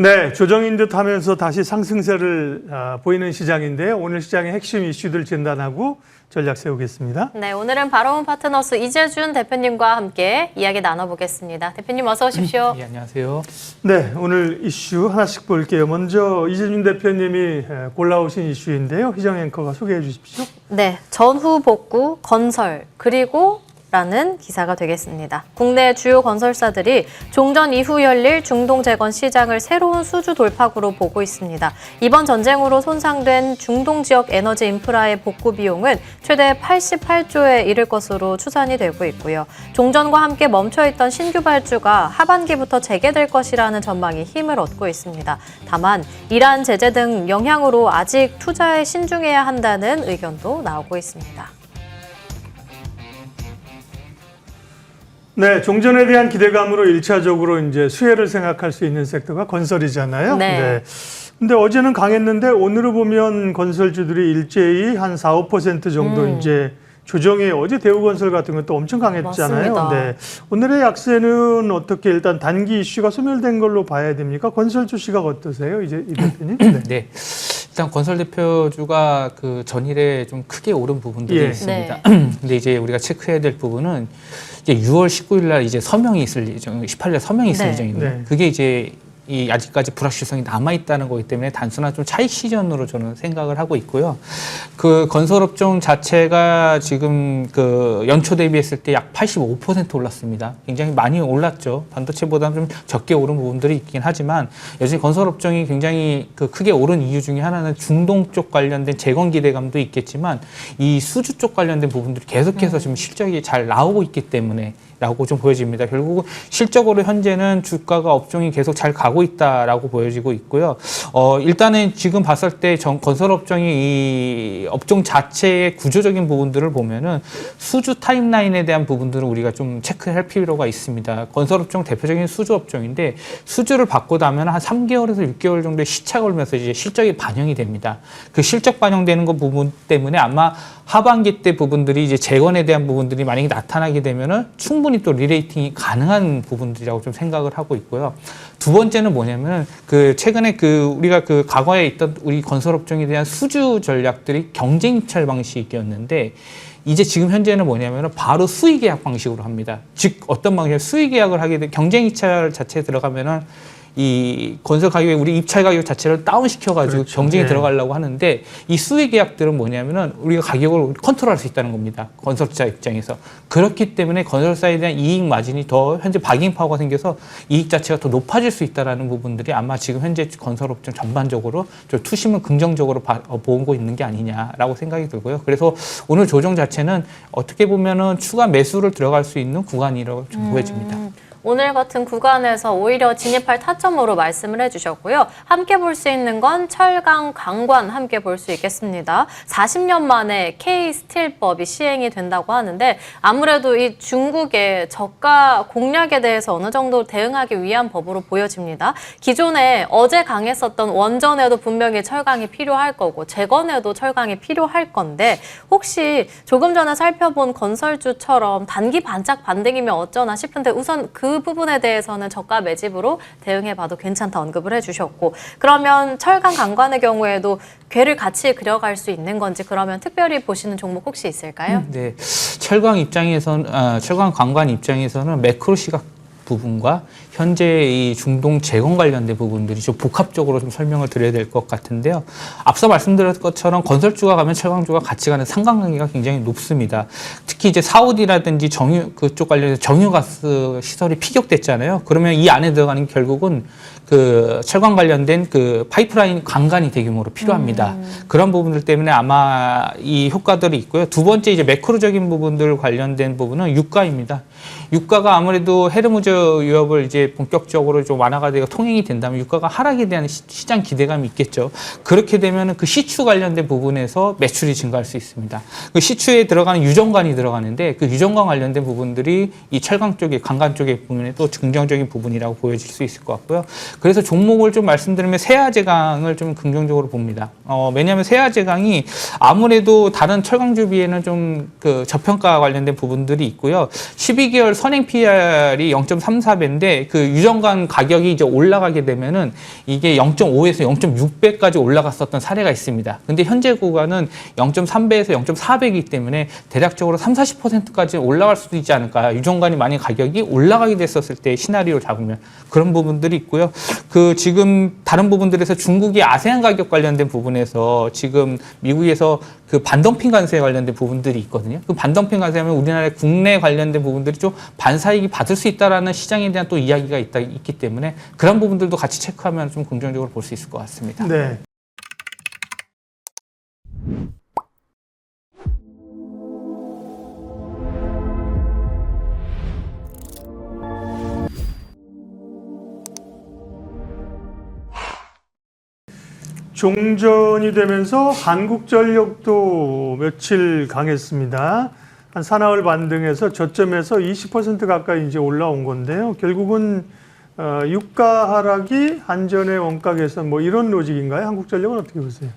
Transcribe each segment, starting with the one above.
네, 조정인 듯 하면서 다시 상승세를 보이는 시장인데요. 오늘 시장의 핵심 이슈들 진단하고 전략 세우겠습니다. 네, 오늘은 바로운 파트너스 이재준 대표님과 함께 이야기 나눠보겠습니다. 대표님 어서 오십시오. 네, 안녕하세요. 네, 오늘 이슈 하나씩 볼게요. 먼저 이재준 대표님이 골라오신 이슈인데요. 희정 앵커가 소개해 주십시오. 네, 전후 복구, 건설, 그리고 라는 기사가 되겠습니다. 국내 주요 건설사들이 종전 이후 열릴 중동 재건 시장을 새로운 수주 돌파구로 보고 있습니다. 이번 전쟁으로 손상된 중동 지역 에너지 인프라의 복구 비용은 최대 88조에 이를 것으로 추산이 되고 있고요. 종전과 함께 멈춰있던 신규 발주가 하반기부터 재개될 것이라는 전망이 힘을 얻고 있습니다. 다만 이란 제재 등 영향으로 아직 투자에 신중해야 한다는 의견도 나오고 있습니다. 네, 종전에 대한 기대감으로 1차적으로 이제 수혜를 생각할 수 있는 섹터가 건설이잖아요. 네. 근데 어제는 강했는데 오늘을 보면 건설주들이 일제히 한 4, 5% 정도 이제 조정이 어제 대우건설 같은 것도 엄청 강했잖아요. 맞습니다. 네. 오늘의 약세는 어떻게 일단 단기 이슈가 소멸된 걸로 봐야 됩니까? 건설주 시각 어떠세요? 이제 이 대표님? 네. 네. 일단 건설 대표주가 그 전일에 좀 크게 오른 부분들이 예. 있습니다. 네. 근데 이제 우리가 체크해야 될 부분은 이제 6월 19일 날 이제 서명이 있을 예정, 18일 서명이 있을 네. 예정입니다. 네. 그게 이제 이 아직까지 불확실성이 남아 있다는 거기 때문에 단순한 좀 차익 시전으로 저는 생각을 하고 있고요. 그 건설업종 자체가 지금 그 연초 대비했을 때 약 85% 올랐습니다. 굉장히 많이 올랐죠. 반도체보다는 좀 적게 오른 부분들이 있긴 하지만 여전히 건설업종이 굉장히 그 크게 오른 이유 중에 하나는 중동 쪽 관련된 재건 기대감도 있겠지만 이 수주 쪽 관련된 부분들이 계속해서 지금 실적이 잘 나오고 있기 때문에 라고 좀 보여집니다. 결국 실적으로 현재는 주가가 업종이 계속 잘 가고 있다라고 보여지고 있고요. 일단은 지금 봤을 때 건설업종이 이 업종 자체의 구조적인 부분들을 보면은 수주 타임라인에 대한 부분들은 우리가 좀 체크할 필요가 있습니다. 건설업종 대표적인 수주 업종인데 수주를 받고 나면 한 3개월에서 6개월 정도의 시차 걸면서 이제 실적이 반영이 됩니다. 그 실적 반영되는 것 부분 때문에 아마 하반기 때 부분들이 이제 재건에 대한 부분들이 만약에 나타나게 되면은 충분히 또 리레이팅이 가능한 부분들이라고 좀 생각을 하고 있고요. 두 번째는 뭐냐면 그 최근에 그 우리가 그 과거에 있던 우리 건설업종에 대한 수주 전략들이 경쟁 입찰 방식이었는데 이제 지금 현재는 뭐냐면 바로 수의 계약 방식으로 합니다. 즉 어떤 방식으로 수의 계약을 하게 돼 경쟁 입찰 자체에 들어가면은 이 건설 가격에 우리 입찰 가격 자체를 다운시켜가지고 그렇죠. 경쟁에 네. 들어가려고 하는데 이 수의 계약들은 뭐냐면은 우리가 가격을 컨트롤할 수 있다는 겁니다. 건설사 입장에서. 그렇기 때문에 건설사에 대한 이익 마진이 더 현재 바깅 파워가 생겨서 이익 자체가 더 높아질 수 있다는 부분들이 아마 지금 현재 건설업종 전반적으로 좀 투심을 긍정적으로 보고 있는 게 아니냐라고 생각이 들고요. 그래서 오늘 조정 자체는 어떻게 보면은 추가 매수를 들어갈 수 있는 구간이라고 좀 보여집니다. 오늘 같은 구간에서 오히려 진입할 타점으로 말씀을 해주셨고요. 함께 볼 수 있는 건 철강, 강관 함께 볼 수 있겠습니다. 40년 만에 K스틸법이 시행이 된다고 하는데 아무래도 이 중국의 저가 공략에 대해서 어느 정도 대응하기 위한 법으로 보여집니다. 기존에 어제 강했었던 원전에도 분명히 철강이 필요할 거고 재건에도 철강이 필요할 건데 혹시 조금 전에 살펴본 건설주처럼 단기 반짝 반등이면 어쩌나 싶은데 우선 그 부분에 대해서는 저가 매집으로 대응해봐도 괜찮다 언급을 해주셨고 그러면 철강 강관의 경우에도 궤를 같이 그려갈 수 있는 건지 그러면 특별히 보시는 종목 혹시 있을까요? 네, 철강 강관 입장에서는 매크로 시각 부분과 현재 이 중동 재건 관련된 부분들이 좀 복합적으로 좀 설명을 드려야 될 것 같은데요. 앞서 말씀드렸던 것처럼 건설주가 가면 철강주가 같이 가는 상관관계가 굉장히 높습니다. 특히 이제 사우디라든지 그쪽 관련해서 정유가스 시설이 피격됐잖아요. 그러면 이 안에 들어가는 게 결국은 그 철강 관련된 그 파이프라인 관관이 대규모로 필요합니다. 그런 부분들 때문에 아마 이 효과들이 있고요. 두 번째 이제 매크로적인 부분들 관련된 부분은 유가입니다. 유가가 아무래도 헤르무즈 유럽을 이제 본격적으로 좀 완화가 되고 통행이 된다면 유가가 하락에 대한 시장 기대감이 있겠죠. 그렇게 되면 그 시추 관련된 부분에서 매출이 증가할 수 있습니다. 그 시추에 들어가는 유정관이 들어가는데 그 유정관 관련된 부분들이 이 철강 쪽에 강간 쪽의 부분에 또 긍정적인 부분이라고 보여질 수 있을 것 같고요. 그래서 종목을 좀 말씀드리면 세아제강을 좀 긍정적으로 봅니다. 왜냐하면 세아제강이 아무래도 다른 철강주 비에는 좀 그 저평가 관련된 부분들이 있고요. 12개월 선행 PR이 0.3 3, 4배인데 그 유정관 가격이 이제 올라가게 되면은 이게 0.5에서 0.6배까지 올라갔었던 사례가 있습니다. 근데 현재 구간은 0.3배에서 0.4배이기 때문에 대략적으로 30-40%까지 올라갈 수도 있지 않을까. 유정관이 만약 가격이 올라가게 됐었을 때 시나리오를 잡으면 그런 부분들이 있고요. 그 지금 다른 부분들에서 중국이 아세안 가격 관련된 부분에서 지금 미국에서 그 반덤핑 관세에 관련된 부분들이 있거든요. 그 반덤핑 관세하면 우리나라의 국내 관련된 부분들이 좀 반사이익이 받을 수 있다라는 시장에 대한 또 이야기가 있기 때문에 그런 부분들도 같이 체크하면 좀 긍정적으로 볼 수 있을 것 같습니다. 네. 종전이 되면서 한국전력도 며칠 강했습니다. 한 사나흘 반등해서 저점에서 20% 가까이 이제 올라온 건데요. 결국은 유가 하락이 한전의 원가 개선 뭐 이런 로직인가요? 한국전력은 어떻게 보세요?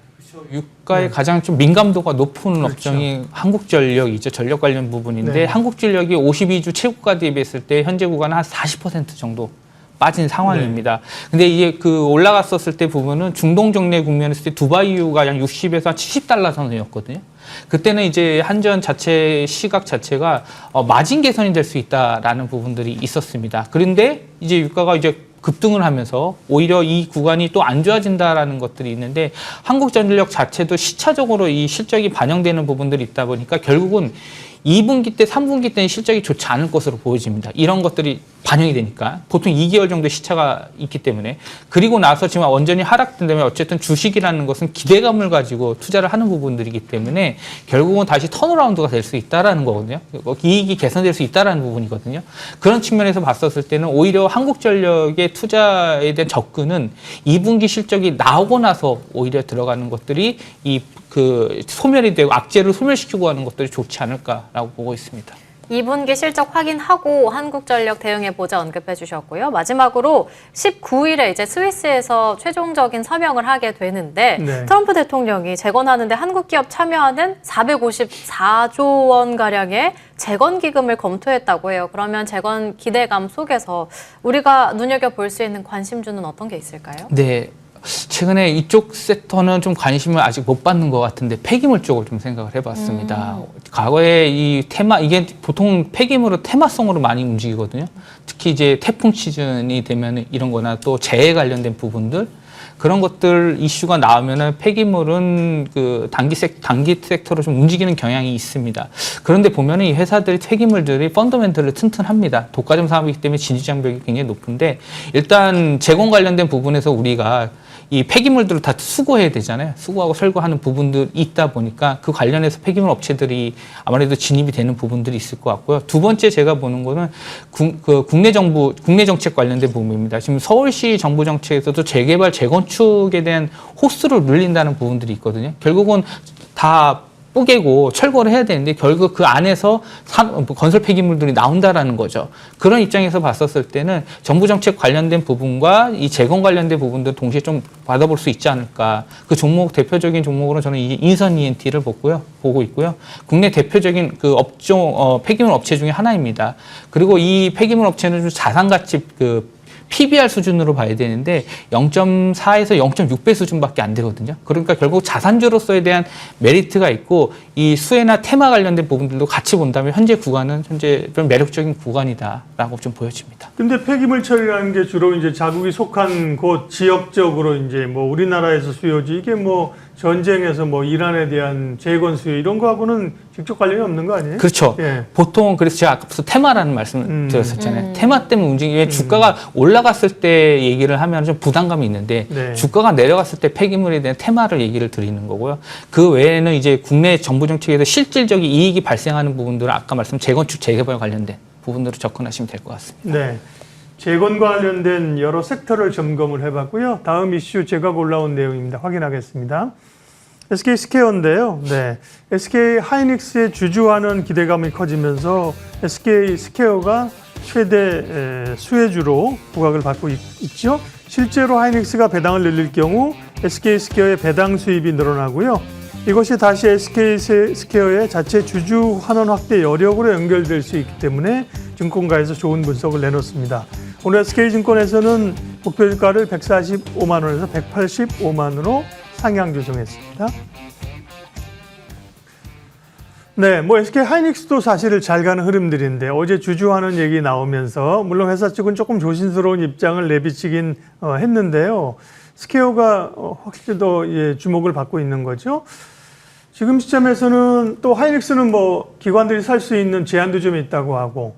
유가에 가장 좀 민감도가 높은 업종이 한국전력이죠. 전력 관련 부분인데 네. 한국전력이 52주 최고가 대비했을 때 현재 구간은 한 40% 정도 빠진 상황입니다. 근데 이게 그 올라갔었을 때 부분은 중동 정례 국면했을 때 두바이유가 약 60에서 한 70달러 선이었거든요. 그때는 이제 한전 자체 시각 자체가 마진 개선이 될 수 있다라는 부분들이 있었습니다. 그런데 이제 유가가 이제 급등을 하면서 오히려 이 구간이 또 안 좋아진다라는 것들이 있는데 한국전력 자체도 시차적으로 이 실적이 반영되는 부분들이 있다 보니까 결국은 2분기 때, 3분기 때는 실적이 좋지 않을 것으로 보여집니다. 이런 것들이 반영이 되니까 보통 2개월 정도 시차가 있기 때문에 그리고 나서 지금 완전히 하락된다면 어쨌든 주식이라는 것은 기대감을 가지고 투자를 하는 부분들이기 때문에 결국은 다시 턴어라운드가 될 수 있다라는 거거든요. 이익이 개선될 수 있다라는 부분이거든요. 그런 측면에서 봤었을 때는 오히려 한국전력의 투자에 대한 접근은 2분기 실적이 나오고 나서 오히려 들어가는 것들이 소멸이 되고 악재를 소멸시키고 하는 것들이 좋지 않을까라고 보고 있습니다. 2분기 실적 확인하고 한국전력 대응해보자 언급해 주셨고요. 마지막으로 19일에 이제 스위스에서 최종적인 서명을 하게 되는데 네. 트럼프 대통령이 재건하는데 한국 기업 참여하는 454조 원가량의 재건 기금을 검토했다고 해요. 그러면 재건 기대감 속에서 우리가 눈여겨볼 수 있는 관심주는 어떤 게 있을까요? 네. 최근에 이쪽 섹터는 좀 관심을 아직 못 받는 것 같은데 폐기물 쪽을 좀 생각을 해봤습니다. 과거에 이 이게 보통 폐기물은 테마성으로 많이 움직이거든요. 특히 이제 태풍 시즌이 되면 이런 거나 또 재해 관련된 부분들 그런 것들 이슈가 나오면은 폐기물은 그 단기 섹터로 좀 움직이는 경향이 있습니다. 그런데 보면은 이 회사들이 폐기물들이 펀더멘털을 튼튼합니다. 독과점 사업이기 때문에 진입 장벽이 굉장히 높은데 일단 재건 관련된 부분에서 우리가 이 폐기물들을 다 수거해야 되잖아요. 수거하고 철거하는 부분들이 있다 보니까 그 관련해서 폐기물 업체들이 아무래도 진입이 되는 부분들이 있을 것 같고요. 두 번째 제가 보는 거는 국내 정책 관련된 부분입니다. 지금 서울시 정부 정책에서도 재개발, 재건축에 대한 호수를 늘린다는 부분들이 있거든요. 결국은 다 뿌개고 철거를 해야 되는데 결국 그 안에서 건설 폐기물들이 나온다라는 거죠. 그런 입장에서 봤었을 때는 정부 정책 관련된 부분과 이 재건 관련된 부분들 동시에 좀 받아볼 수 있지 않을까. 그 종목 대표적인 종목으로 저는 이 인선 ENT를 보고 있고요. 국내 대표적인 그 업종 폐기물 업체 중에 하나입니다. 그리고 이 폐기물 업체는 좀 자산 가치 PBR 수준으로 봐야 되는데 0.4에서 0.6배 수준밖에 안 되거든요. 그러니까 결국 자산주로서에 대한 메리트가 있고 이 수혜나 테마 관련된 부분들도 같이 본다면 현재 구간은 좀 매력적인 구간이다라고 좀 보여집니다. 근데 폐기물 처리라는 게 주로 이제 자국이 속한 곳 지역적으로 이제 뭐 우리나라에서 수요지 이게 뭐 전쟁에서 뭐 이란에 대한 재건 수요 이런 거하고는 직접 관련이 없는 거 아니에요? 그렇죠. 예. 보통 그래서 제가 아까부터 테마라는 말씀을 드렸었잖아요. 테마 때문에 움직이면 주가가 올라갔을 때 얘기를 하면 좀 부담감이 있는데 네. 주가가 내려갔을 때 폐기물에 대한 테마를 얘기를 드리는 거고요. 그 외에는 이제 국내 정부 정책에서 실질적인 이익이 발생하는 부분들은 아까 말씀 재건축 재개발 관련된 부분으로 접근하시면 될 것 같습니다. 네. 재건과 관련된 여러 섹터를 점검을 해봤고요. 다음 이슈 제가 올라온 내용입니다. 확인하겠습니다. SK 스퀘어인데요. 네. SK 하이닉스의 주주하는 기대감이 커지면서 SK 스퀘어가 최대 수혜주로 부각을 받고 있죠. 실제로 하이닉스가 배당을 늘릴 경우 SK 스퀘어의 배당 수입이 늘어나고요. 이것이 다시 SK 스퀘어의 자체 주주 환원 확대 여력으로 연결될 수 있기 때문에 증권가에서 좋은 분석을 내놓습니다. 오늘 SK증권에서는 목표주가를 145만 원에서 185만 원으로 상향 조정했습니다. 네, 뭐 SK 하이닉스도 사실 잘 가는 흐름들인데 어제 주주하는 얘기 나오면서 물론 회사 측은 조금 조심스러운 입장을 내비치긴 했는데요. 스퀘어가 확실히 더 주목을 받고 있는 거죠. 지금 시점에서는 또 하이닉스는 뭐 기관들이 살 수 있는 제한도 좀 있다고 하고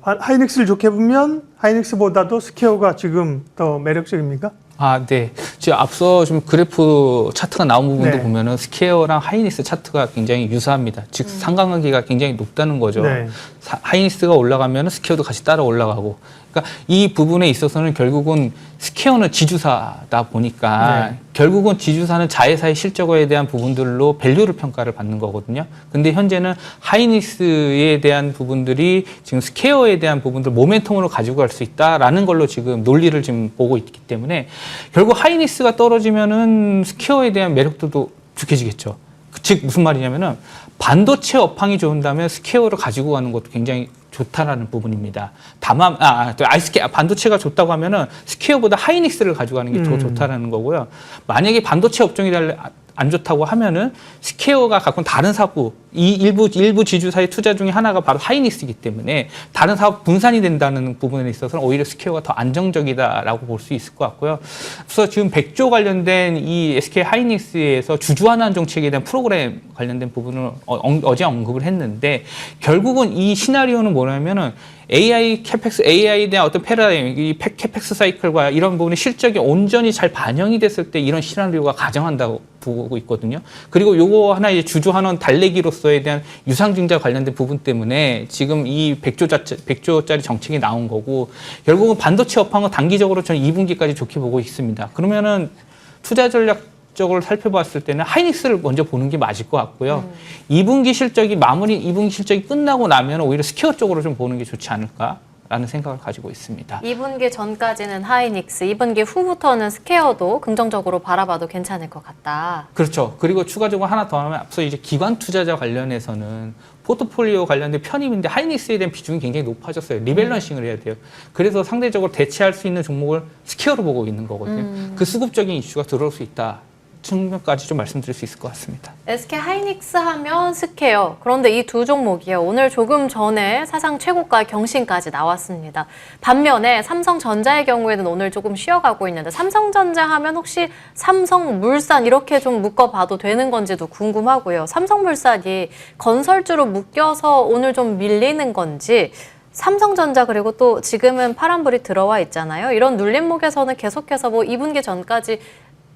하이닉스를 좋게 보면 하이닉스보다도 스퀘어가 지금 더 매력적입니까? 아, 네. 지금 앞서 좀 그래프 차트가 나온 부분도 네. 보면은 스퀘어랑 하이닉스 차트가 굉장히 유사합니다. 즉 상관관계가 굉장히 높다는 거죠. 네. 하이닉스가 올라가면은 스퀘어도 같이 따라 올라가고. 그러니까 이 부분에 있어서는 결국은 스퀘어는 지주사다 보니까 네. 결국은 지주사는 자회사의 실적에 대한 부분들로 밸류를 평가를 받는 거거든요. 근데 현재는 하이닉스에 대한 부분들이 지금 스퀘어에 대한 부분들 모멘텀으로 가지고 갈 수 있다라는 걸로 지금 논리를 지금 보고 있기 때문에 결국 하이닉스가 떨어지면은 스퀘어에 대한 매력도도 죽해지겠죠. 즉 무슨 말이냐면은 반도체 업황이 좋은다면 스퀘어를 가지고 가는 것도 굉장히 좋다라는 부분입니다. 다만 반도체가 좋다고 하면은 스퀘어보다 하이닉스를 가져가는 게 더 좋다라는 거고요. 만약에 반도체 업종이 안 좋다고 하면은 스퀘어가 갖고 다른 사업부 이 일부 지주사의 투자 중에 하나가 바로 하이닉스이기 때문에 다른 사업 분산이 된다는 부분에 있어서는 오히려 스퀘어가 더 안정적이다라고 볼 수 있을 것 같고요. 그래서 지금 백조 관련된 이 SK 하이닉스에서 주주 환원 정책에 대한 프로그램 관련된 부분을 어제 언급을 했는데 결국은 이 시나리오는 뭐냐면은 AI에 대한 어떤 패러다임, 이 캐펙스 사이클과 이런 부분의 실적이 온전히 잘 반영이 됐을 때 이런 시나리오가 가정한다고 보고 있거든요. 그리고 요거 하나 이제 주주환원 달래기로서에 대한 유상증자 관련된 부분 때문에 지금 이 100조짜리 정책이 나온 거고 결국은 반도체 업황은 단기적으로 저는 2분기까지 좋게 보고 있습니다. 그러면은 투자 전략적으로 살펴봤을 때는 하이닉스를 먼저 보는 게 맞을 것 같고요. 2분기 실적이 2분기 실적이 끝나고 나면 오히려 스퀘어 쪽으로 좀 보는 게 좋지 않을까라는 생각을 가지고 있습니다. 2분기 전까지는 하이닉스, 2분기 후부터는 스퀘어도 긍정적으로 바라봐도 괜찮을 것 같다. 그렇죠. 그리고 추가적으로 하나 더 하면 앞서 이제 기관 투자자 관련해서는 포트폴리오 관련된 편입인데 하이닉스에 대한 비중이 굉장히 높아졌어요. 리밸런싱을 해야 돼요. 그래서 상대적으로 대체할 수 있는 종목을 스퀘어로 보고 있는 거거든요. 그 수급적인 이슈가 들어올 수 있다. 측면까지 좀 말씀드릴 수 있을 것 같습니다. SK 하이닉스 하면 스퀘어. 그런데 이 두 종목이요. 오늘 조금 전에 사상 최고가 경신까지 나왔습니다. 반면에 삼성전자의 경우에는 오늘 조금 쉬어가고 있는데 삼성전자 하면 혹시 삼성물산 이렇게 좀 묶어봐도 되는 건지도 궁금하고요. 삼성물산이 건설주로 묶여서 오늘 좀 밀리는 건지 삼성전자 그리고 또 지금은 파란불이 들어와 있잖아요. 이런 눌림목에서는 계속해서 뭐 2분기 전까지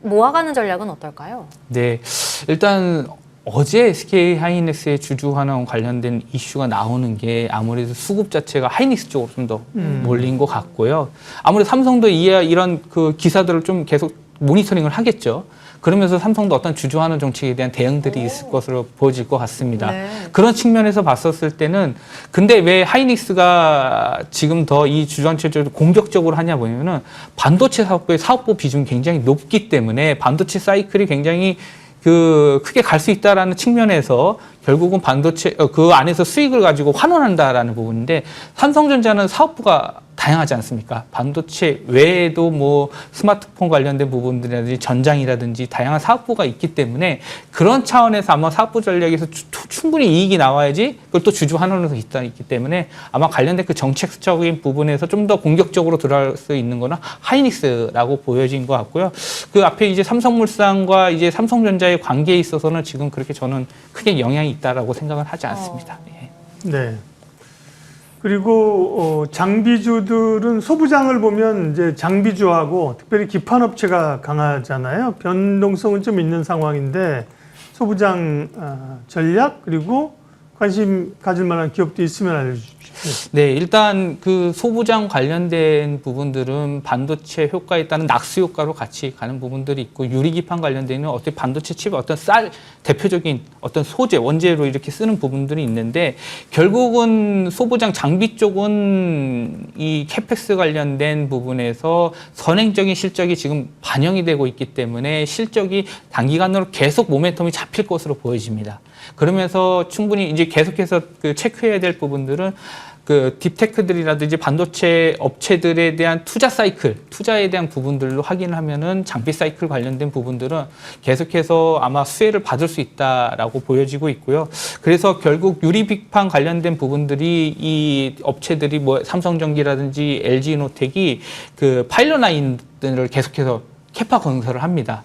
모아가는 전략은 어떨까요? 네, 일단 어제 SK 하이닉스의 주주 환원 관련된 이슈가 나오는 게 아무래도 수급 자체가 하이닉스 쪽으로 좀 더 몰린 것 같고요. 아무래도 삼성도 이런 그 기사들을 좀 계속 모니터링을 하겠죠. 그러면서 삼성도 어떤 주주 환원 정책에 대한 대응들이 있을 것으로 보여질 것 같습니다. 네. 그런 측면에서 봤었을 때는 근데 왜 하이닉스가 지금 더 이 주주 환원 정책을 공격적으로 하냐 보면은 반도체 사업부의 사업부 비중이 굉장히 높기 때문에 반도체 사이클이 굉장히 크게 갈 수 있다라는 측면에서 결국은 반도체 그 안에서 수익을 가지고 환원한다라는 부분인데 삼성전자는 사업부가 다양하지 않습니까? 반도체 외에도 뭐 스마트폰 관련된 부분들이라든지 전장이라든지 다양한 사업부가 있기 때문에 그런 차원에서 아마 사업부 전략에서 충분히 이익이 나와야지 그걸 또 주주 환원으로 있기 때문에 아마 관련된 그 정책적인 부분에서 좀 더 공격적으로 들어갈 수 있는 거는 하이닉스라고 보여진 것 같고요. 그 앞에 이제 삼성물산과 이제 삼성전자의 관계에 있어서는 지금 그렇게 저는 크게 영향이 있다라고 생각을 하지 않습니다. 예. 네. 그리고 장비주들은 소부장을 보면 이제 장비주하고 특별히 기판업체가 강하잖아요. 변동성은 좀 있는 상황인데 소부장 전략 그리고 관심 가질 만한 기업도 있으면 알려주십시오. 네, 일단 그 소부장 관련된 부분들은 반도체 효과에 따른 낙수 효과로 같이 가는 부분들이 있고, 유리기판 관련된 어떤 반도체 칩 어떤 대표적인 어떤 소재, 원재로 이렇게 쓰는 부분들이 있는데, 결국은 소부장 장비 쪽은 이 캐펙스 관련된 부분에서 선행적인 실적이 지금 반영이 되고 있기 때문에 실적이 단기간으로 계속 모멘텀이 잡힐 것으로 보여집니다. 그러면서 충분히 이제 계속해서 그 체크해야 될 부분들은 그 딥테크들이라든지 반도체 업체들에 대한 투자 사이클, 투자에 대한 부분들로 확인을 하면은 장비 사이클 관련된 부분들은 계속해서 아마 수혜를 받을 수 있다라고 보여지고 있고요. 그래서 결국 유리비판 관련된 부분들이 이 업체들이 뭐 삼성전기라든지 LG노텍이 그 파일럿 라인을 계속해서 캐파 건설을 합니다.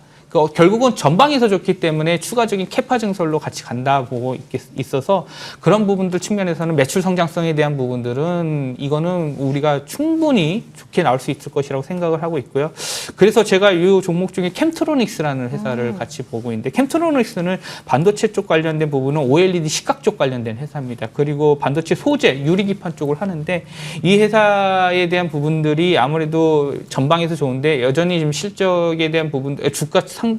결국은 전방에서 좋기 때문에 추가적인 캐파 증설로 같이 간다 보고 있어서 그런 부분들 측면에서는 매출 성장성에 대한 부분들은 이거는 우리가 충분히 좋게 나올 수 있을 것이라고 생각을 하고 있고요. 그래서 제가 이 종목 중에 캠트로닉스라는 회사를 같이 보고 있는데, 캠트로닉스는 반도체 쪽 관련된 부분은 OLED 시각 쪽 관련된 회사입니다. 그리고 반도체 소재, 유리기판 쪽을 하는데, 이 회사에 대한 부분들이 아무래도 전방에서 좋은데 여전히 지금 실적에 대한 부분,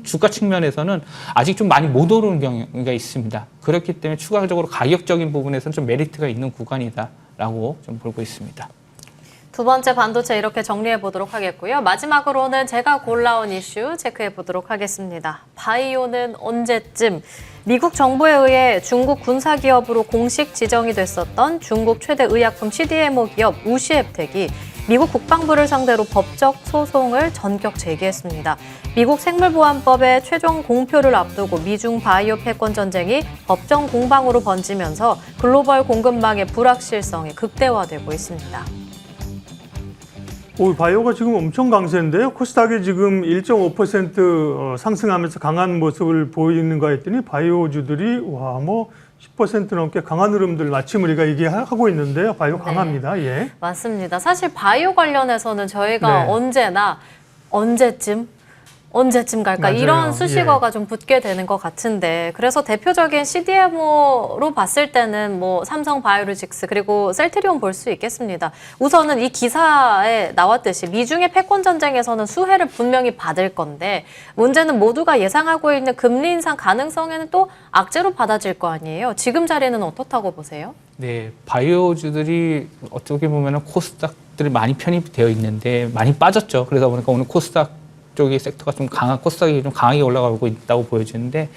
주가 측면에서는 아직 좀 많이 못 오르는 경우가 있습니다. 그렇기 때문에 추가적으로 가격적인 부분에서는 좀 메리트가 있는 구간이다라고 좀 보고 있습니다. 두 번째 반도체 이렇게 정리해 보도록 하겠고요. 마지막으로는 제가 골라온 이슈 체크해 보도록 하겠습니다. 바이오는 언제쯤? 미국 정부에 의해 중국 군사기업으로 공식 지정이 됐었던 중국 최대 의약품 CDMO 기업 우시앱텍이 미국 국방부를 상대로 법적 소송을 전격 제기했습니다. 미국 생물보안법의 최종 공표를 앞두고 미중 바이오 패권 전쟁이 법정 공방으로 번지면서 글로벌 공급망의 불확실성이 극대화되고 있습니다. 바이오가 지금 엄청 강세인데요. 코스닥이 지금 1.5% 상승하면서 강한 모습을 보이는가 했더니 바이오주들이 10% 넘게 강한 흐름들 마침 우리가 얘기하고 있는데요. 바이오 강합니다. 예. 맞습니다. 사실 바이오 관련해서는 저희가 언제나 언제쯤 갈까 맞아요. 이런 수식어가 좀 붙게 되는 것 같은데, 그래서 대표적인 CDMO로 봤을 때는 뭐 삼성 바이오로직스 그리고 셀트리온 볼 수 있겠습니다. 우선은 이 기사에 나왔듯이 미중의 패권 전쟁에서는 수혜를 분명히 받을 건데, 문제는 모두가 예상하고 있는 금리 인상 가능성에는 또 악재로 받아질 거 아니에요. 지금 자리는 어떻다고 보세요? 네, 바이오주들이 어떻게 보면은 코스닥들이 많이 편입되어 있는데 많이 빠졌죠. 그러다 보니까 오늘 코스닥 쪽의 섹터가 좀 코스닥이 좀 강하게 올라가고 있다고 보여지는데,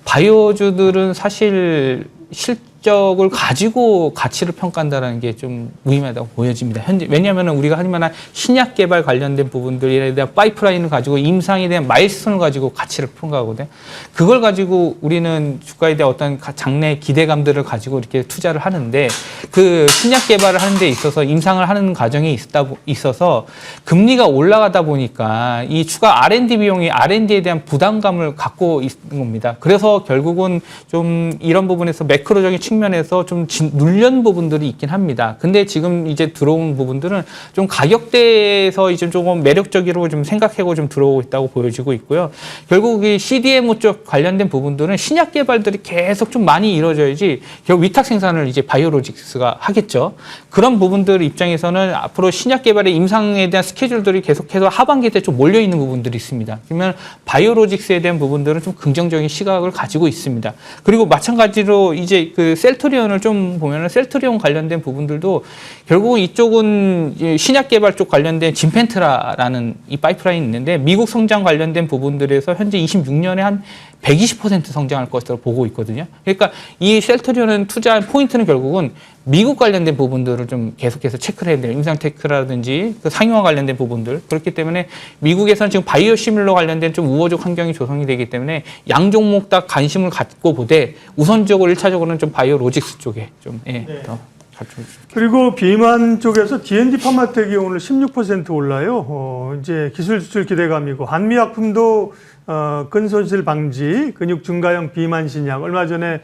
바이오주들은 사실 실적을 가지고 가치를 평가한다는 게 좀 무의미하다고 보여집니다. 현재 왜냐하면 우리가 할 만한 신약 개발 관련된 부분들에 대한 파이프라인을 가지고 임상에 대한 마일스톤을 가지고 가치를 평가하거든요. 그걸 가지고 우리는 주가에 대한 어떤 장래 기대감들을 가지고 이렇게 투자를 하는데, 그 신약 개발을 하는 데 있어서 임상을 하는 과정에 있어서 금리가 올라가다 보니까 이 추가 R&D 비용이 R&D에 대한 부담감을 갖고 있는 겁니다. 그래서 결국은 좀 이런 부분에서 매크로적인 측면에서 좀 눌린 부분들이 있긴 합니다. 근데 지금 이제 들어온 부분들은 좀 가격대에서 이제 조금 매력적으로 좀 생각하고 좀 들어오고 있다고 보여지고 있고요. 결국 이 CDMO 쪽 관련된 부분들은 신약 개발들이 계속 좀 많이 이루어져야지 결국 위탁 생산을 이제 바이오로직스가 하겠죠. 그런 부분들 입장에서는 앞으로 신약 개발의 임상에 대한 스케줄들이 계속해서 하반기 때 좀 몰려 있는 부분들이 있습니다. 그러면 바이오로직스에 대한 부분들은 좀 긍정적인 시각을 가지고 있습니다. 그리고 마찬가지로 이제 그 셀트리온을 좀 보면은 셀트리온 관련된 부분들도 결국은 이쪽은 신약 개발 쪽 관련된 진펜트라라는 이 파이프라인이 있는데, 미국 성장 관련된 부분들에서 현재 26년에 한 120% 성장할 것으로 보고 있거든요. 그러니까 이 셀트리온은 투자한 포인트는 결국은 미국 관련된 부분들을 좀 계속해서 체크를 해야 돼요. 임상테크라든지 그 상용화 관련된 부분들. 그렇기 때문에 미국에서는 지금 바이오 시뮬러 관련된 좀 우호적 환경이 조성이 되기 때문에 양 종목 다 관심을 갖고 보되 우선적으로 1차적으로는 좀 바이오 로직스 쪽에 좀 더 그리고 비만 쪽에서 D&D 파마텍이 오늘 16% 올라요. 이제 기술 수출 기대감이고, 한미약품도 근손실 방지, 근육 증가형 비만 신약 얼마 전에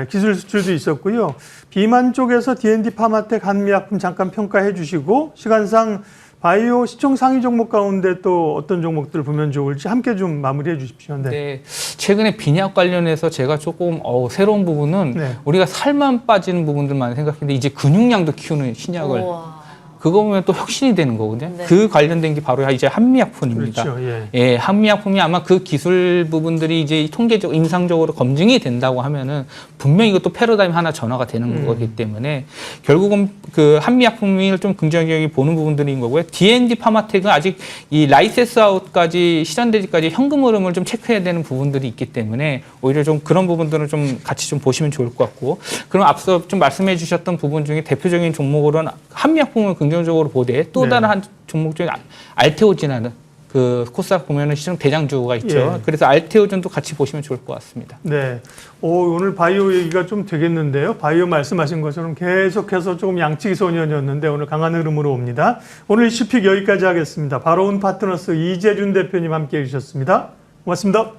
기술 수출도 있었고요. 비만 쪽에서 D&D 파마텍 한미약품 잠깐 평가해 주시고, 시간상 바이오 시총 상위 종목 가운데 또 어떤 종목들 보면 좋을지 함께 좀 마무리해 주십시오. 네. 네, 최근에 빈약 관련해서 제가 조금 새로운 부분은 네. 우리가 살만 빠지는 부분들만 생각했는데 이제 근육량도 키우는 신약을 우와. 그거 보면 또 혁신이 되는 거거든요. 네. 그 관련된 게 바로 이제 한미약품입니다. 그렇죠. 예. 예, 한미약품이 아마 그 기술 부분들이 이제 통계적, 임상적으로 검증이 된다고 하면은 분명히 이것도 패러다임 하나 전환가 되는 거기 때문에 결국은 그 한미약품을 좀 긍정적이게 보는 부분들인 거고요. D&D 파마텍은 아직 이 라이센스 아웃까지 실현되기까지 현금 흐름을 좀 체크해야 되는 부분들이 있기 때문에 오히려 좀 그런 부분들은 좀 같이 좀 보시면 좋을 것 같고 그럼 앞서 좀 말씀해 주셨던 부분 중에 대표적인 종목으로는 한미약품을 긍정적으로 보되 또 네. 다른 한 종목 중에 알테오진하는 그 코스닥 보면은 시중 대장주가 있죠. 예. 그래서 알테오진도 같이 보시면 좋을 것 같습니다. 네. 오늘 바이오 얘기가 좀 되겠는데요. 바이오 말씀하신 것처럼 계속해서 조금 양치기 소년이었는데 오늘 강한 흐름으로 옵니다. 오늘 이슈픽 여기까지 하겠습니다. 바로운 파트너스 이재준 대표님 함께해 주셨습니다. 고맙습니다.